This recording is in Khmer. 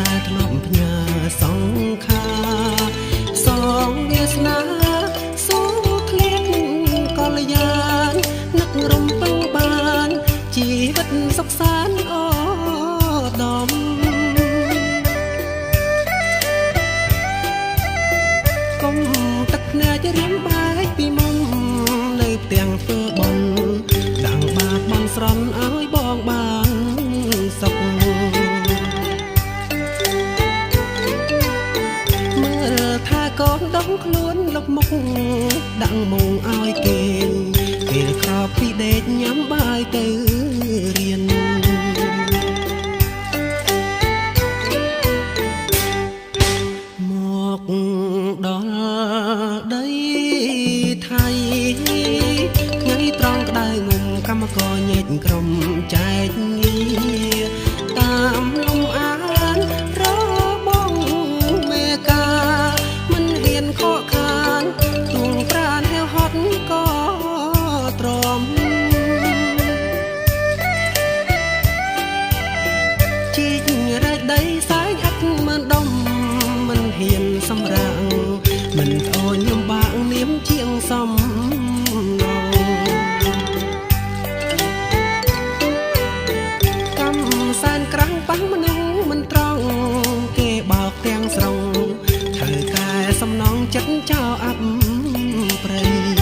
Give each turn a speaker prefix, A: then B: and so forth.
A: ដែលធ្លាប់ផ្ញើសង្ខាសងវាសនាសូធ្លាក់កលយាននឹករំពឹងបានជីវិតសុខសាន្តអូដំកុំទឹកភ្នែករៀមបែកពីមុំនៅផ្ទាំងធ្វើបន់ដាំងបាបបងស្រន់ឲ្យបងបានសុខមើលថាកូនដងខ្លួនលុបមុខដាក់មុងឲ្យគេក្រោបពីដេកញ៉ាំបាយទៅរៀនមកដល់ដីថៃថ្ងៃត្រង់ក្តៅងុំកម្មករញែកក្រុមចែកងារតាមលំអានរបងមេកាមិនហ៊ានខកខានទួងប្រានហេវហត់ក៏ទ្រាំជីករែកដីសាយហាត់មិនដុំមិនហ៊ានសម្រាំងមិនអូនលំបាកនាមជាងសំណងកម្មសែនក្រាំងប៉ះមនុស្សមិនត្រង់គេបោកទាំងស្រុងធ្វើកែសំណងចិត្តចោលអាប់ព្រៃ